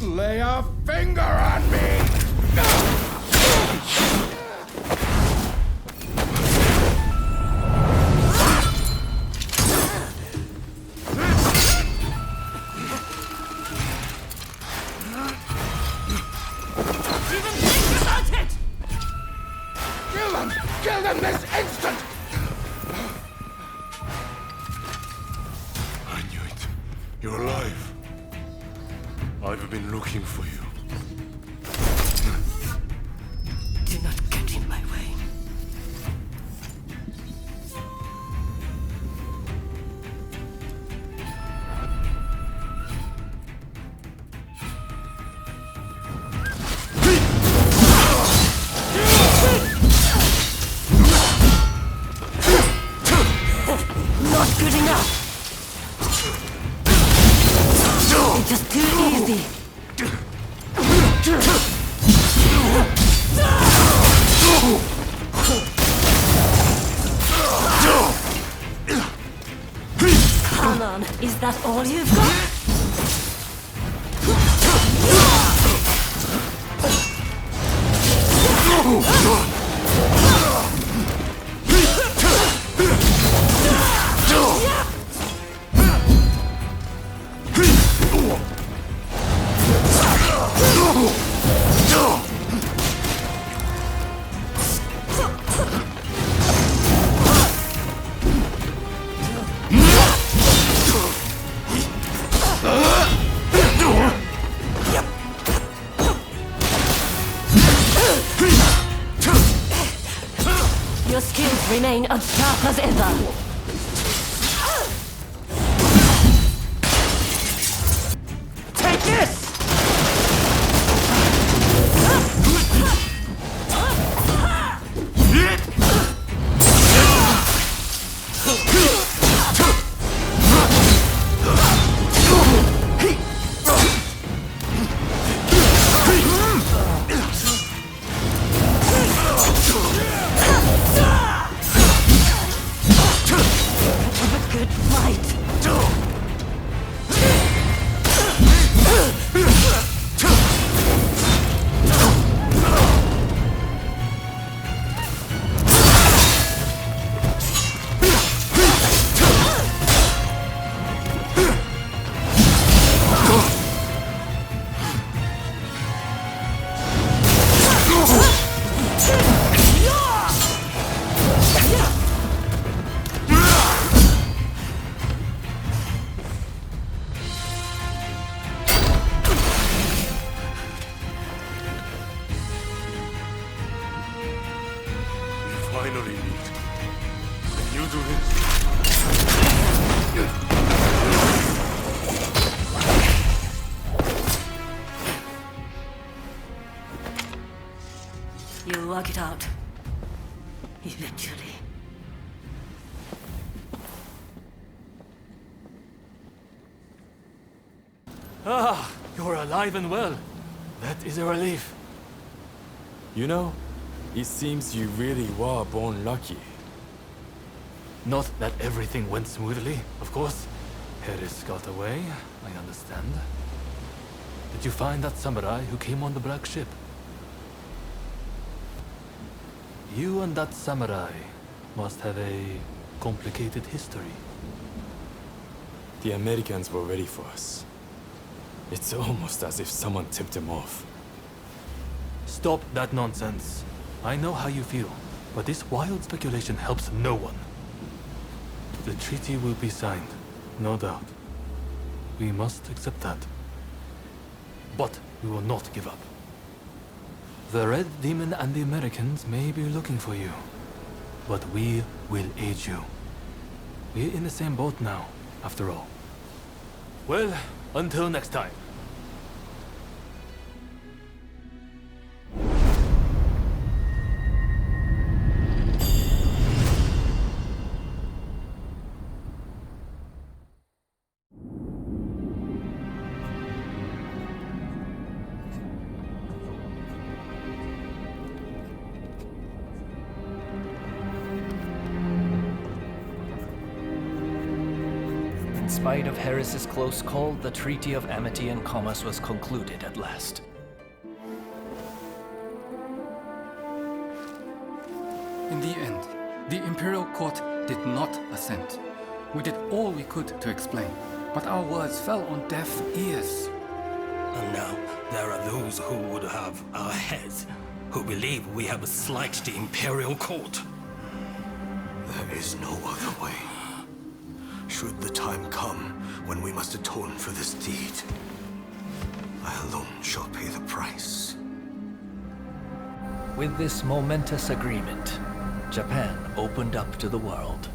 Lay a finger on me! Even think about it! Kill them! Kill them this instant! I knew it. You're alive. I've been looking for you. Do not get in my way. Not good enough. It's just too easy. Come on, is that all you've got? Your skills remain as sharp as ever. Take this! Good fight. Finally meet. Can you do this? You'll work it out. Eventually. Ah, you're alive and well. That is a relief. You know, it seems you really were born lucky. Not that everything went smoothly, of course. Harris got away, I understand. Did you find that samurai who came on the black ship? You and that samurai must have a complicated history. The Americans were ready for us. It's almost as if someone tipped them off. Stop that nonsense. I know how you feel, but this wild speculation helps no one. The treaty will be signed, no doubt. We must accept that. But we will not give up. The Red Demon and the Americans may be looking for you, but we will aid you. We're in the same boat now, after all. Well, until next time. spite of Harris's close call, the Treaty of Amity and Commerce was concluded at last. In the end, the Imperial Court did not assent. We did all we could to explain, but our words fell on deaf ears. And now, there are those who would have our heads, who believe we have slighted the Imperial Court. There is no other way. Should the time come when we must atone for this deed, I alone shall pay the price. With this momentous agreement, Japan opened up to the world.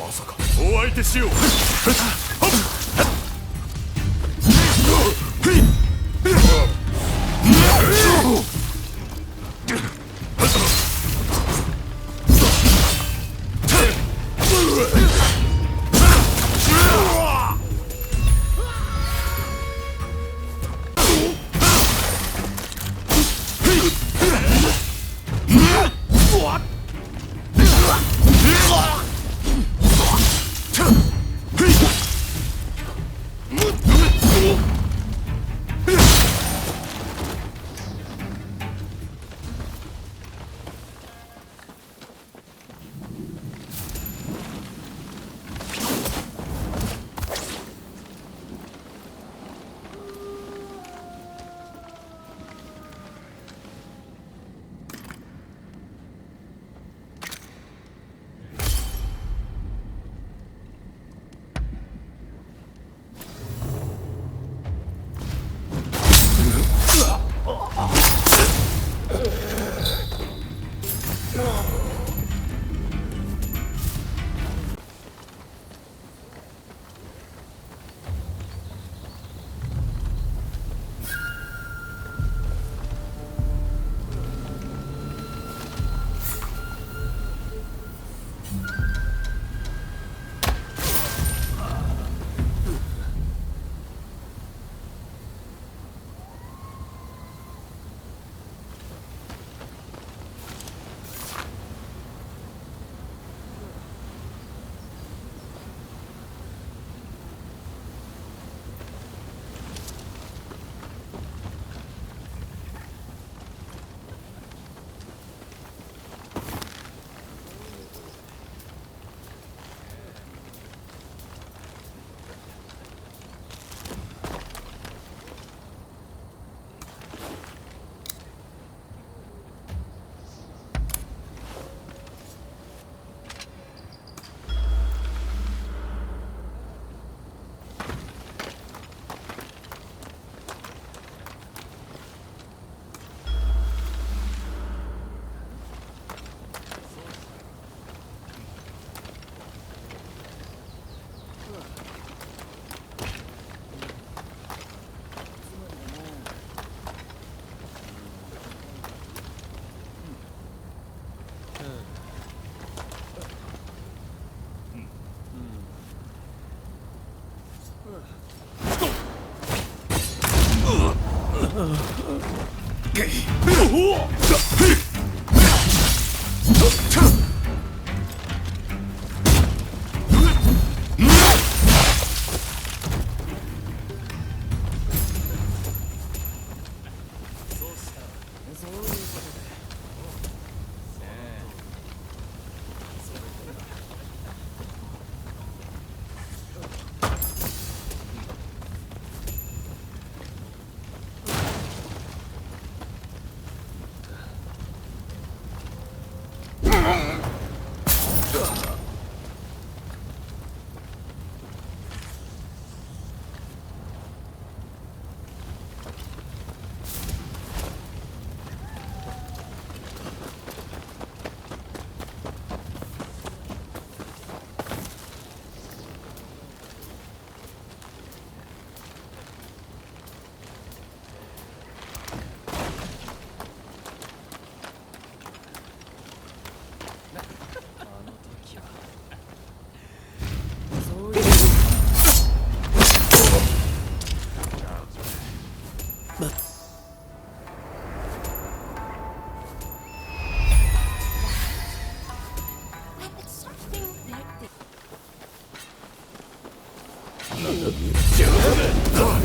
まさか。お相手しよう。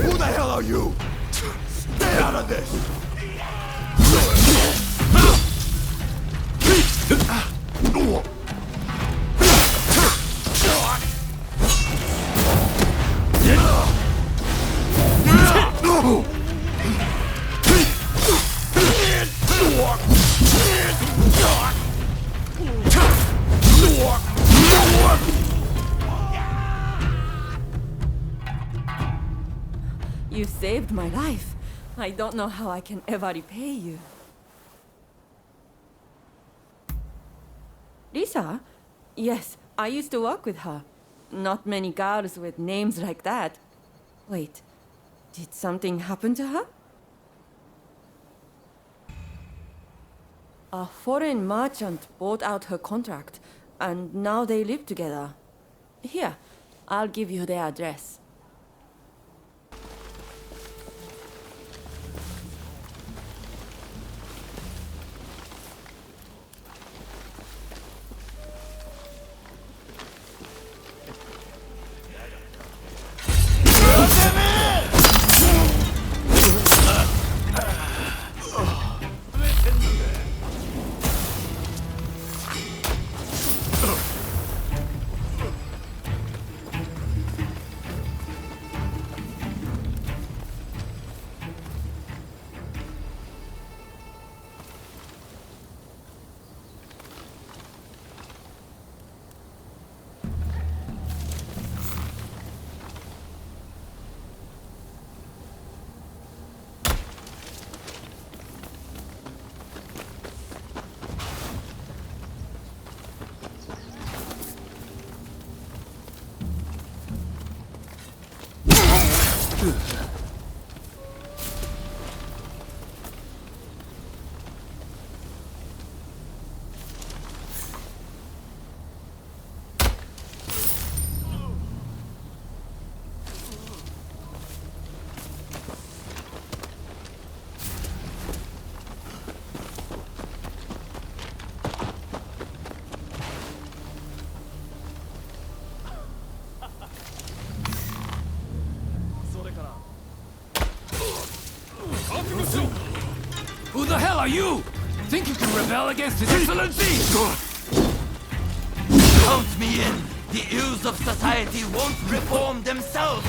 Who the hell are you? Stay out of this! You saved my life. I don't know how I can ever repay you. Lisa? Yes, I used to work with her. Not many girls with names like that. Wait, did something happen to her? A foreign merchant bought out her contract, and now they live together. Here, I'll give you their address. Who the hell are you? Think you can rebel against His Excellency? Count me in! The ills of society won't reform themselves!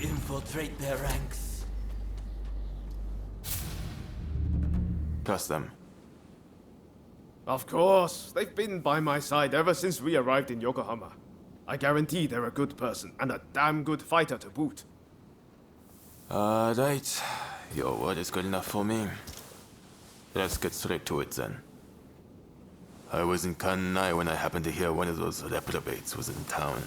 Infiltrate their ranks. Trust them. Of course. They've been by my side ever since we arrived in Yokohama. I guarantee they're a good person, and a damn good fighter to boot. Right. Your word is good enough for me. Let's get straight to it then. I was in Kanai when I happened to hear one of those reprobates was in town.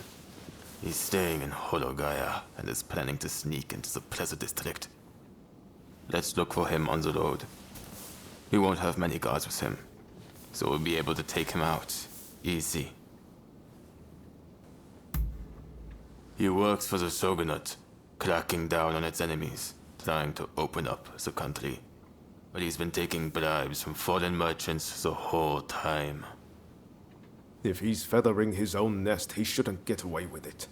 He's staying in Hologaya and is planning to sneak into the Plaza District. Let's look for him on the road. He won't have many guards with him, so we'll be able to take him out easy. He works for the Shogunate, cracking down on its enemies, trying to open up the country. But he's been taking bribes from foreign merchants the whole time. If he's feathering his own nest, he shouldn't get away with it.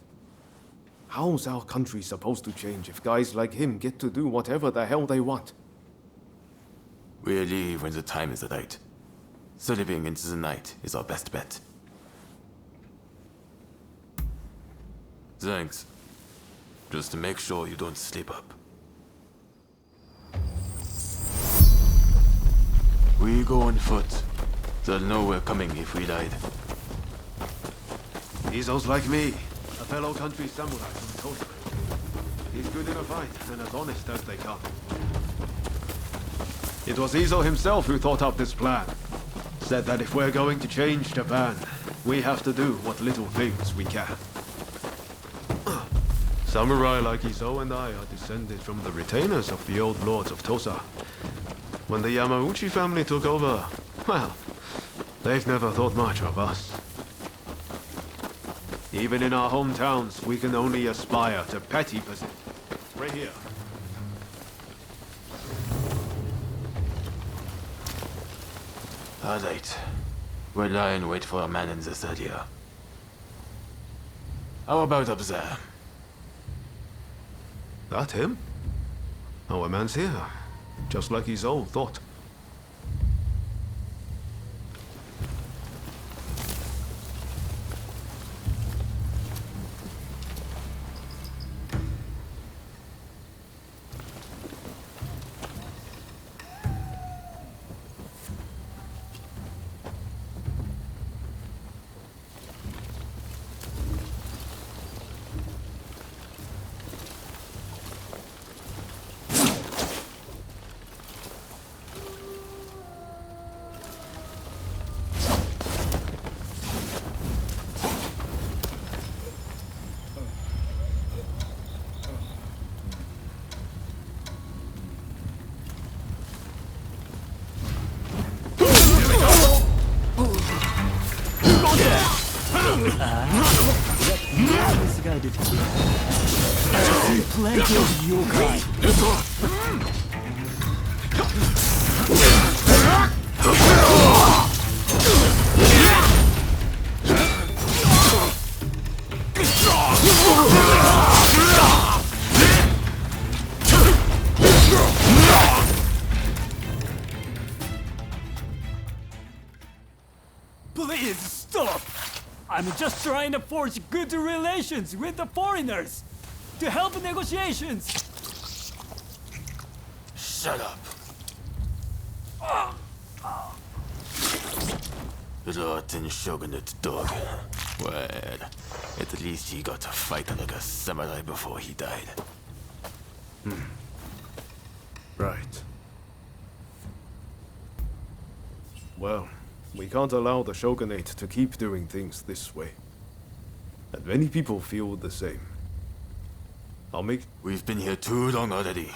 How's our country supposed to change if guys like him get to do whatever the hell they want? We'll leave when the time is right. Slipping into the night is our best bet. Thanks. Just to make sure you don't slip up. We go on foot. They'll know we're coming if we died. Izo's like me, a fellow country samurai from Tosa. He's good in a fight and as honest as they come. It was Izo himself who thought up this plan. Said that if we're going to change Japan, we have to do what little things we can. Samurai like Izo and I are descended from the retainers of the old lords of Tosa. When the Yamauchi family took over, well, they've never thought much of us. Even in our hometowns, we can only aspire to petty positions. Right here. All right. We'll lie and wait for a man in this area. How about up there? That him? Our man's here. Just like his old thought. Plenty of yokai. Please stop! I'm just trying to forge good relations with the foreigners to help negotiations. Shut up. Rotten shogunate dog. Well, at least he got to fight like a samurai before he died. Right. Well, we can't allow the shogunate to keep doing things this way. And many people feel the same. We've been here too long already.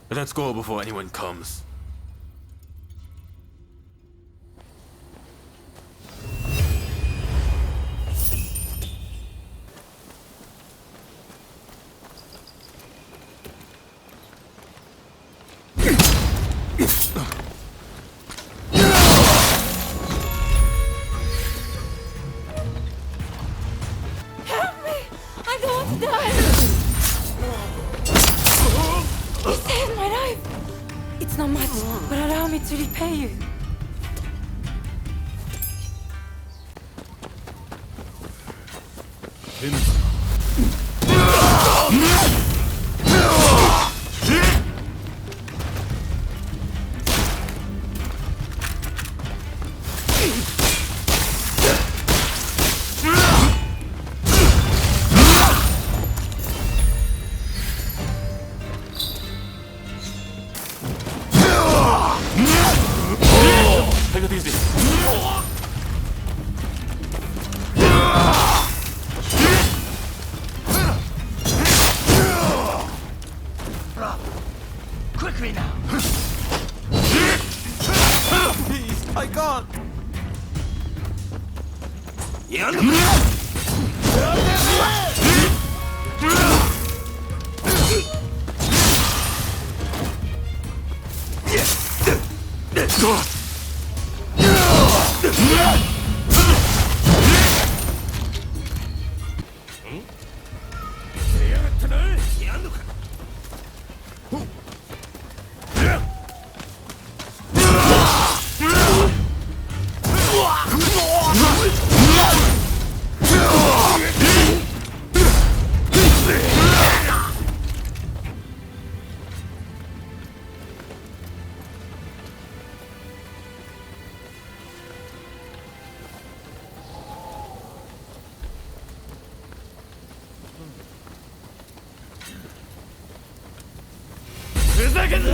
Let's go before anyone comes. Help me! I don't want to die! You saved my life! It's not much, but allow me to repay you. Take it easy. Quickly now! Please, I can't. If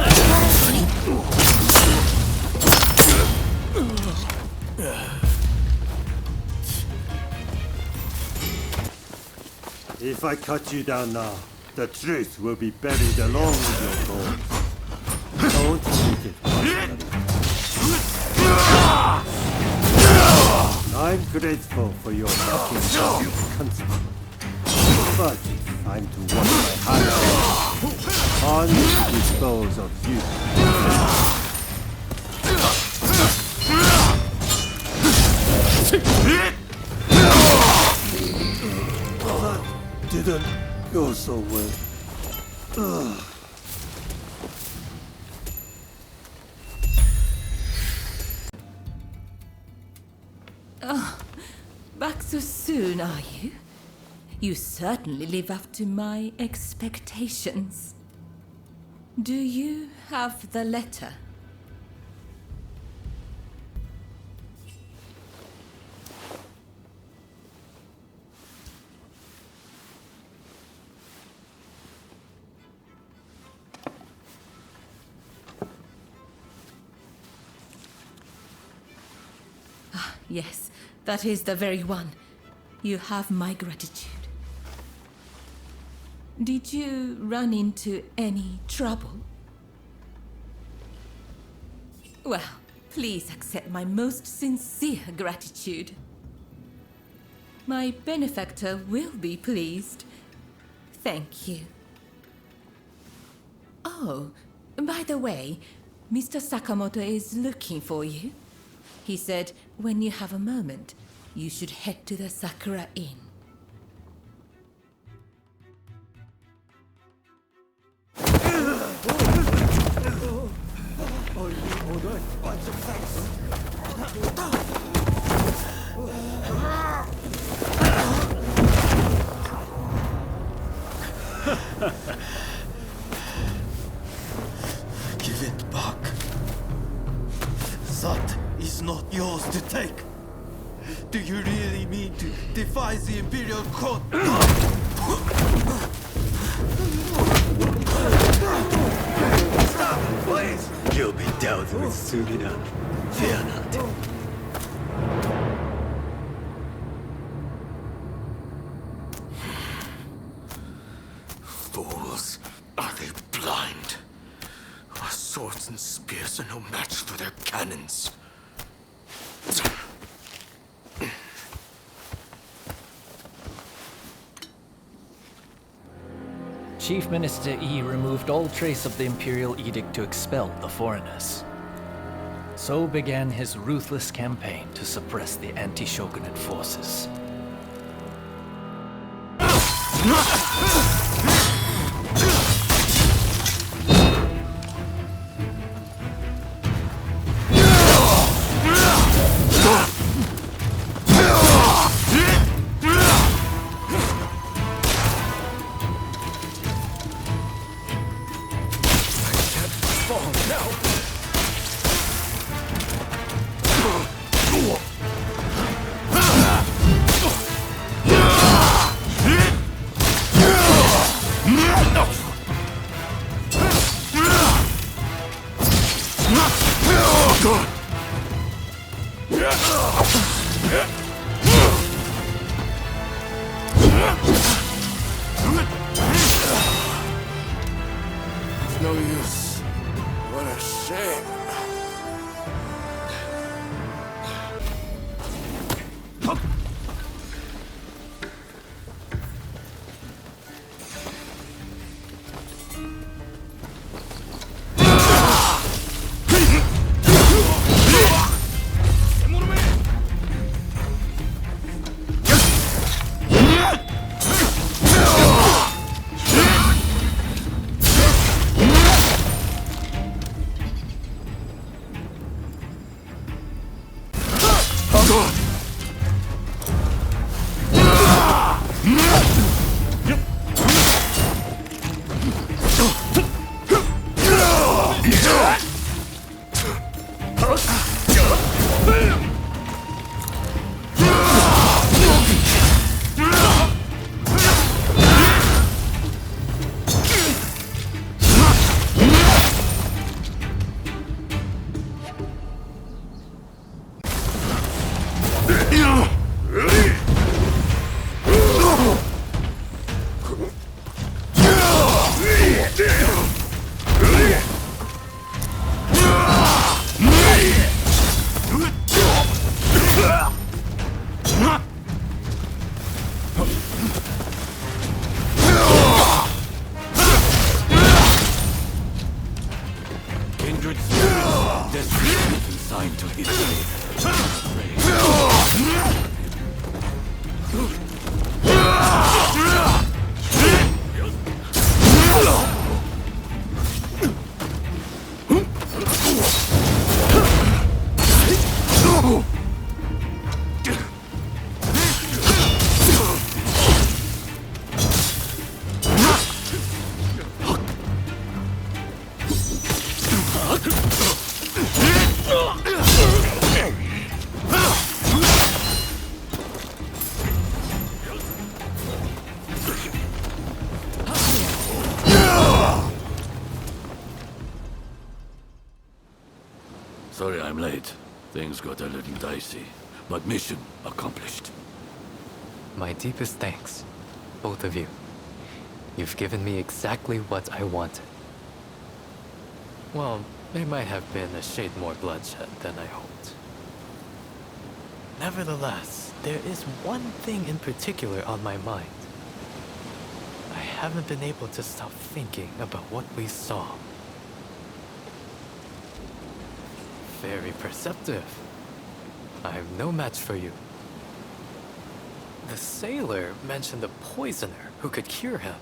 I cut you down now, the truth will be buried along with your bones. Don't take it personally. I'm grateful for your fucking country. But it's time to wash my hands on to dispose of you. That didn't go so well. Back so soon, are you? You certainly live up to my expectations. Do you have the letter? Ah, yes, that is the very one. You have my gratitude. Did you run into any trouble? Well, please accept my most sincere gratitude. My benefactor will be pleased. Thank you. Oh, by the way, Mr. Sakamoto is looking for you. He said when you have a moment, you should head to the Sakura Inn. Give it back. That is not yours to take. Do you really mean to defy the Imperial Court? Stop, please! You'll be dealt with soon enough. Fear not. Fools. Are they blind? Our swords and spears are no match for their cannons. Chief Minister Yi removed all trace of the Imperial Edict to expel the foreigners. So began his ruthless campaign to suppress the anti-shogunate forces. No use. What a shame. Kindred spirits, destiny consigned to history. Sorry I'm late. Things got a little dicey, but mission accomplished. My deepest thanks, both of you. You've given me exactly what I wanted. Well, there might have been a shade more bloodshed than I hoped. Nevertheless, there is one thing in particular on my mind. I haven't been able to stop thinking about what we saw. Very perceptive. I'm no match for you. The sailor mentioned a poisoner who could cure him.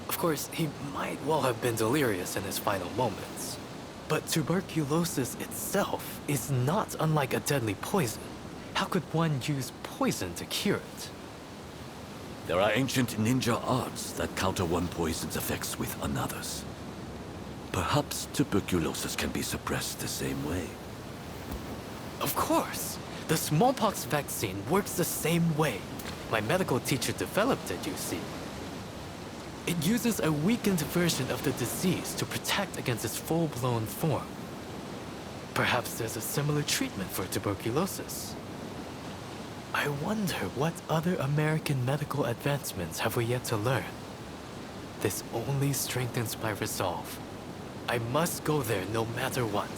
Of course, he might well have been delirious in his final moments. But tuberculosis itself is not unlike a deadly poison. How could one use poison to cure it? There are ancient ninja arts that counter one poison's effects with another's. Perhaps tuberculosis can be suppressed the same way. Of course! The smallpox vaccine works the same way. My medical teacher developed it, you see. It uses a weakened version of the disease to protect against its full-blown form. Perhaps there's a similar treatment for tuberculosis. I wonder what other American medical advancements have we yet to learn? This only strengthens my resolve. I must go there no matter what.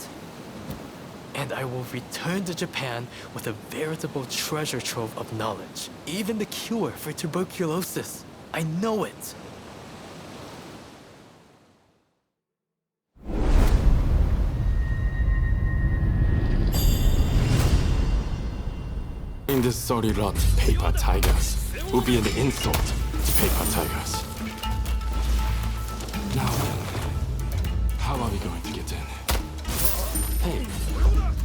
And I will return to Japan with a veritable treasure trove of knowledge. Even the cure for tuberculosis. I know it. In this sorry rot, paper tigers will be an insult to paper tigers. Now, how are we going to get in? Hey,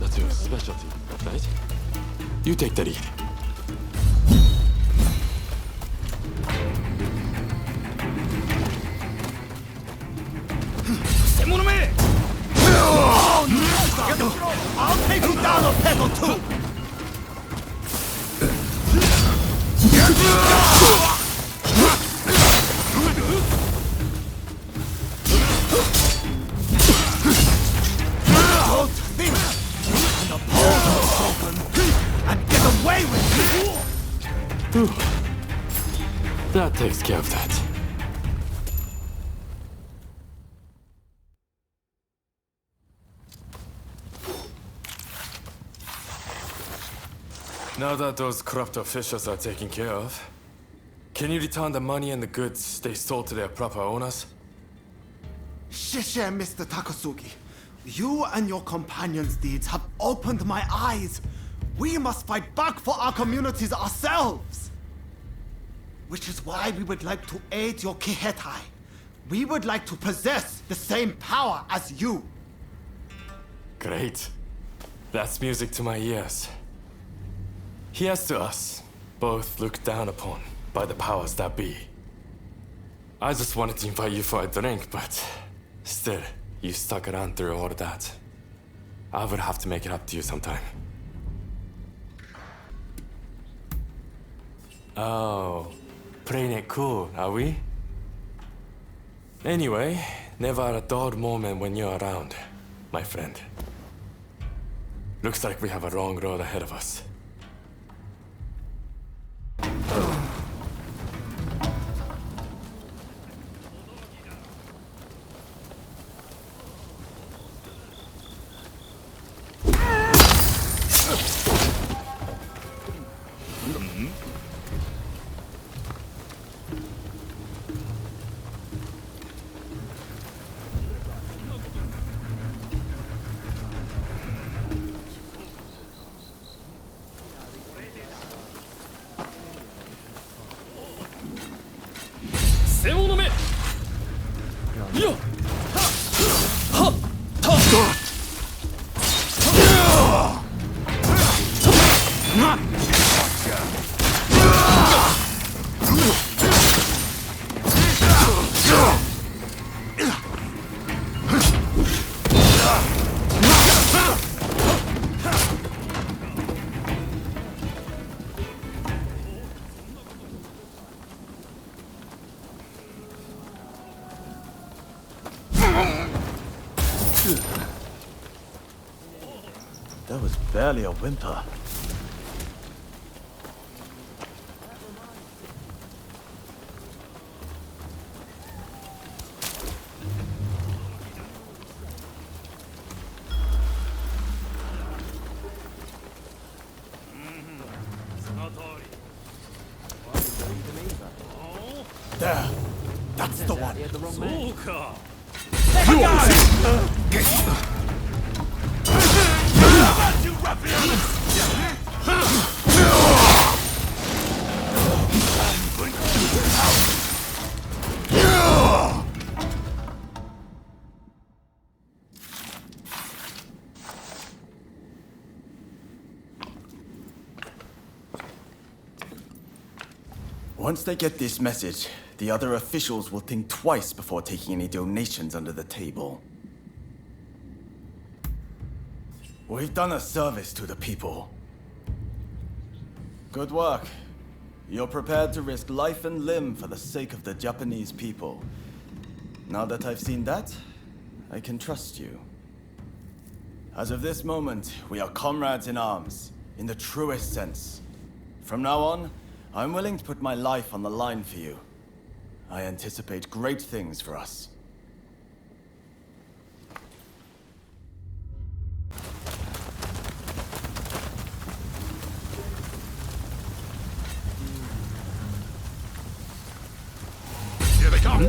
that's your specialty, right? You take the lead. I'll take you down a peg or two! Don't think an opponent broken and get away with it! That takes care of that. Now that those corrupt officials are taken care of, can you return the money and the goods they stole to their proper owners? 谢谢, Mr. Takasugi. You and your companions' deeds have opened my eyes. We must fight back for our communities ourselves. Which is why we would like to aid your Kihetai. We would like to possess the same power as you. Great. That's music to my ears. Here's to us, both looked down upon by the powers that be. I just wanted to invite you for a drink, but still, you stuck around through all of that. I would have to make it up to you sometime. Oh, playing it cool, are we? Anyway, never a dull moment when you're around, my friend. Looks like we have a long road ahead of us. That was barely a whimper. There! That's the one! Once they get this message, the other officials will think twice before taking any donations under the table. We've done a service to the people. Good work. You're prepared to risk life and limb for the sake of the Japanese people. Now that I've seen that, I can trust you. As of this moment, we are comrades in arms, in the truest sense. From now on, I'm willing to put my life on the line for you. I anticipate great things for us. Here they come!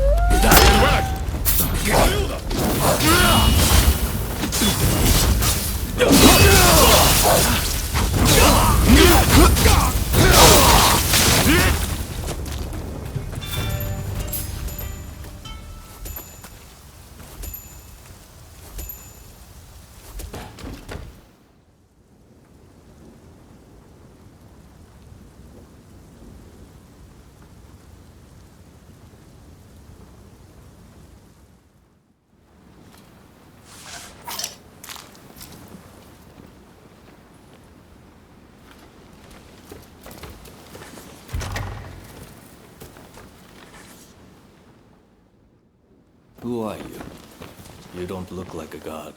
Who are you? You don't look like a god.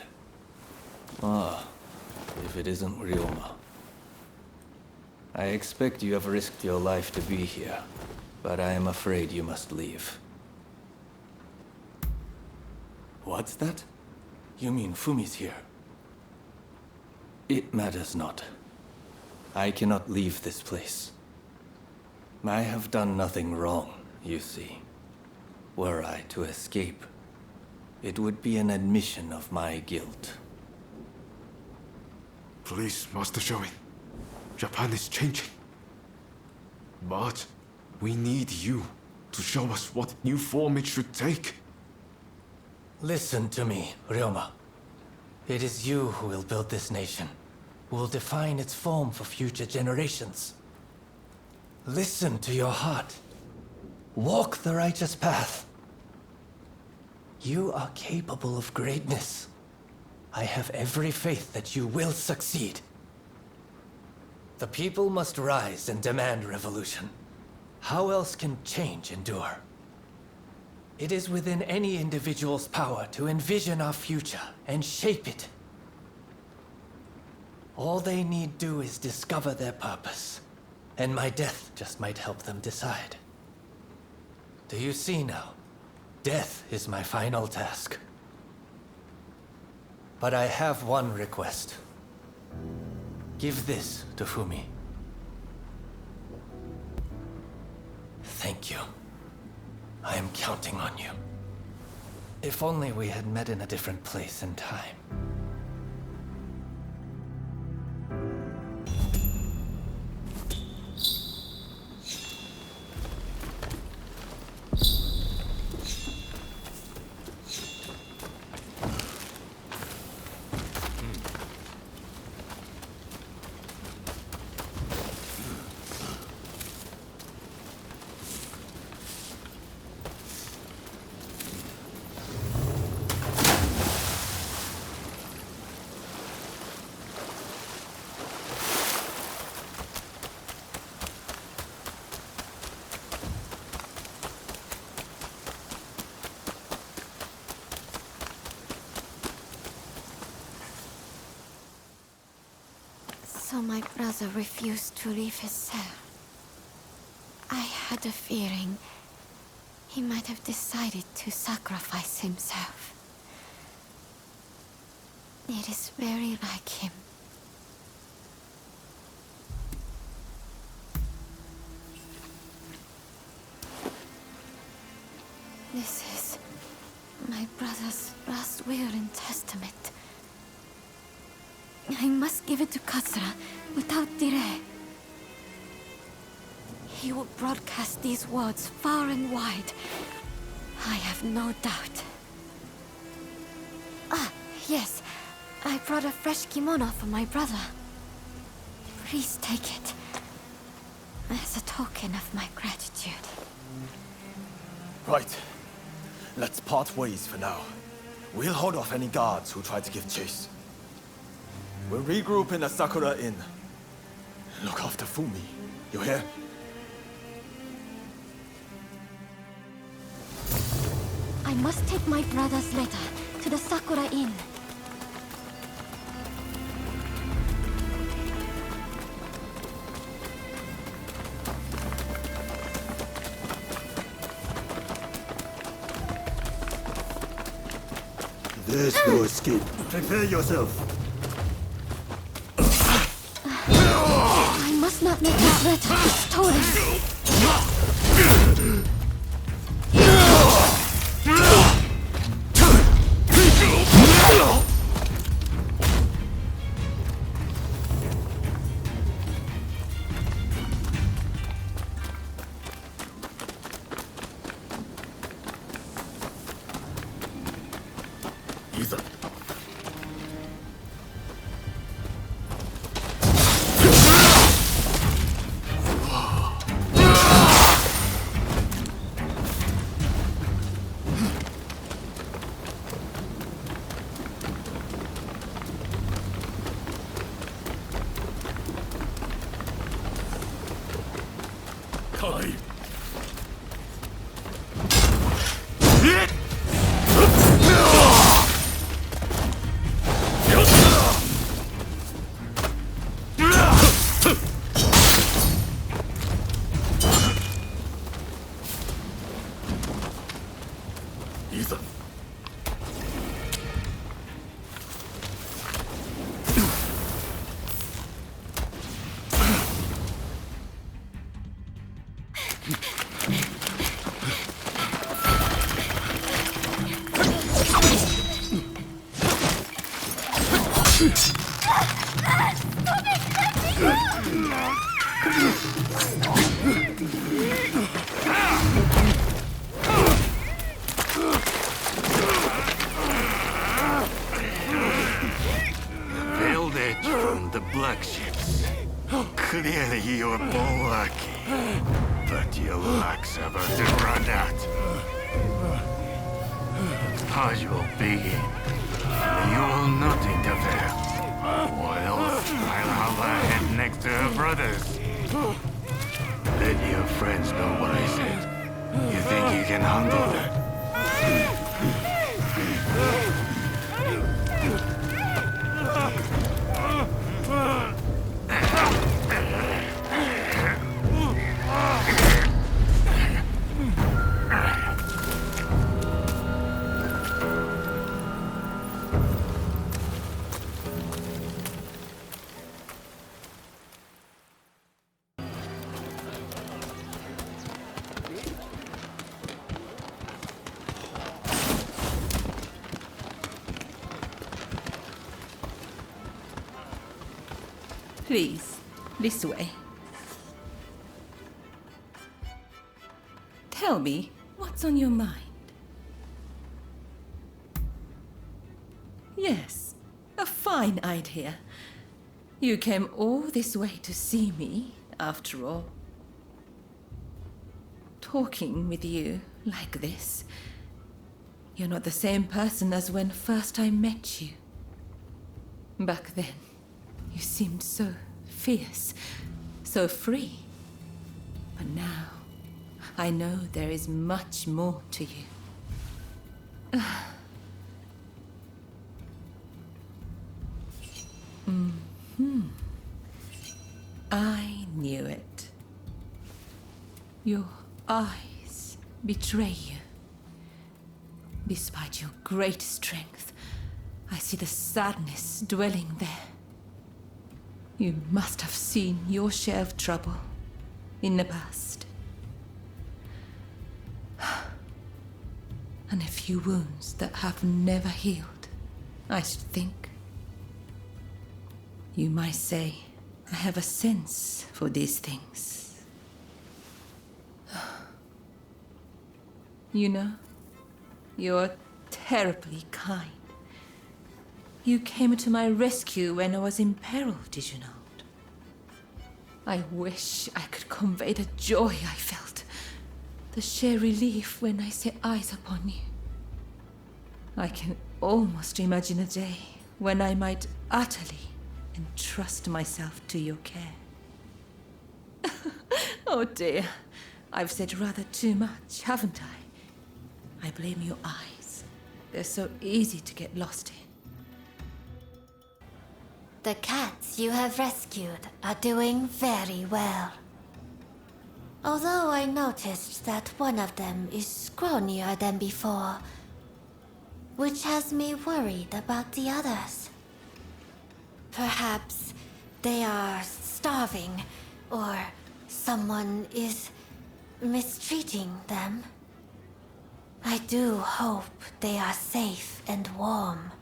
Ah, if it isn't Ryoma. I expect you have risked your life to be here, but I am afraid you must leave. What's that? You mean Fumi's here? It matters not. I cannot leave this place. I have done nothing wrong, you see. Were I to escape, it would be an admission of my guilt. Please, Master Shoin. Japan is changing. But we need you to show us what new form it should take. Listen to me, Ryoma. It is you who will build this nation, who will define its form for future generations. Listen to your heart. Walk the righteous path. You are capable of greatness. I have every faith that you will succeed. The people must rise and demand revolution. How else can change endure? It is within any individual's power to envision our future and shape it. All they need do is discover their purpose, and my death just might help them decide. Do you see now? Death is my final task. But I have one request. Give this to Fumi. Thank you. I am counting on you. If only we had met in a different place and time. So my brother refused to leave his cell. I had a feeling he might have decided to sacrifice himself. It is very like him. This is my brother's last will and testament. I must give it to Katsura without delay. He will broadcast these words far and wide. I have no doubt. Ah, yes. I brought a fresh kimono for my brother. Please take it as a token of my gratitude. Right. Let's part ways for now. We'll hold off any guards who try to give chase. We'll regroup in the Sakura Inn. Look after Fumi. You hear? I must take my brother's letter to the Sakura Inn. There's no escape. Prepare yourself. I must not let that letter be stolen. Veiled edge from the black ships. Clearly you're lucky. But your luck's about to run out. Pause will begin. You will not interfere. Or else I'll have her head next to her brothers. Let your friends know what I said. You think you can handle that? Please, this way. Tell me, what's on your mind? Yes, a fine idea. You came all this way to see me, after all. Talking with you like this, you're not the same person as when first I met you. Back then, you seemed so fierce, so free. But now, I know there is much more to you. I knew it. Your eyes betray you. Despite your great strength, I see the sadness dwelling there. You must have seen your share of trouble in the past. And a few wounds that have never healed, I should think. You might say I have a sense for these things. You know, you're terribly kind. You came to my rescue when I was in peril, did you not? I wish I could convey the joy I felt, the sheer relief when I set eyes upon you. I can almost imagine a day when I might utterly entrust myself to your care. Oh dear, I've said rather too much, haven't I? I blame your eyes. They're so easy to get lost in. The cats you have rescued are doing very well. Although I noticed that one of them is scrawnier than before, which has me worried about the others. Perhaps they are starving, or someone is mistreating them. I do hope they are safe and warm.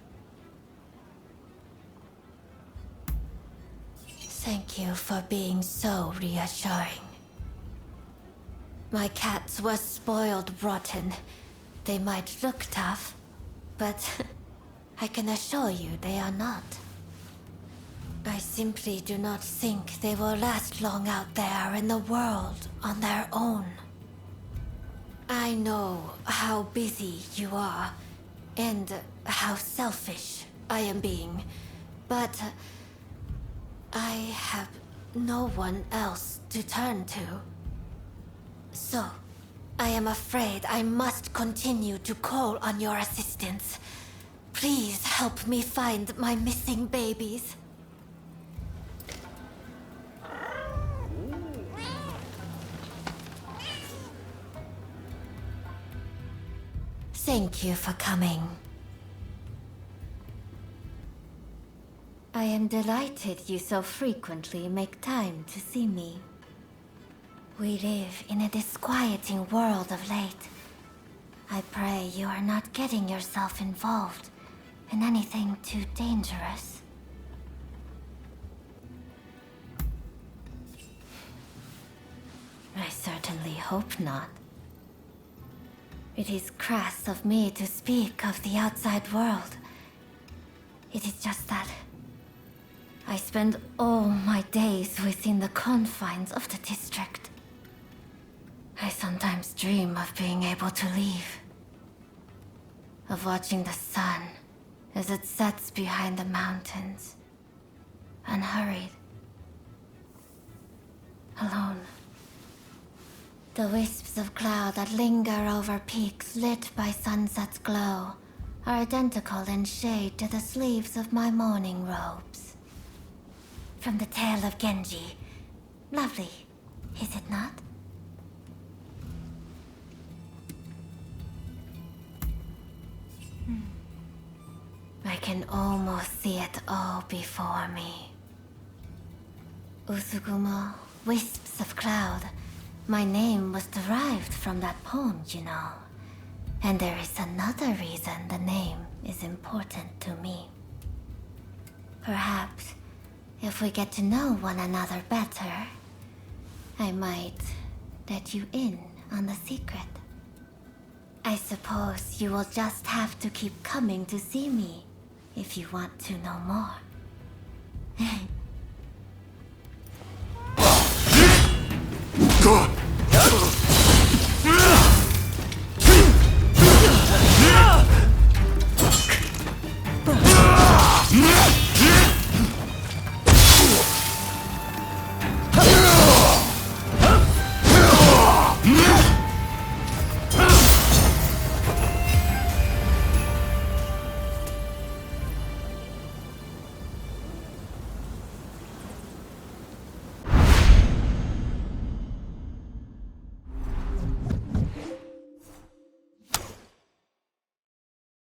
Thank you for being so reassuring. My cats were spoiled rotten. They might look tough, but I can assure you they are not. I simply do not think they will last long out there in the world on their own. I know how busy you are, and how selfish I am being, but I have no one else to turn to. So, I am afraid I must continue to call on your assistance. Please help me find my missing babies. Thank you for coming. I am delighted you so frequently make time to see me. We live in a disquieting world of late. I pray you are not getting yourself involved in anything too dangerous. I certainly hope not. It is crass of me to speak of the outside world. It is just that I spend all my days within the confines of the district. I sometimes dream of being able to leave. Of watching the sun as it sets behind the mountains. Unhurried. Alone. The wisps of cloud that linger over peaks lit by sunset's glow are identical in shade to the sleeves of my mourning robes. From the tale of Genji. Lovely, is it not? I can almost see it all before me. Usugumo, wisps of cloud. My name was derived from that poem, you know. And there is another reason the name is important to me. Perhaps it If we get to know one another better, I might let you in on the secret. I suppose you will just have to keep coming to see me if you want to know more. Go!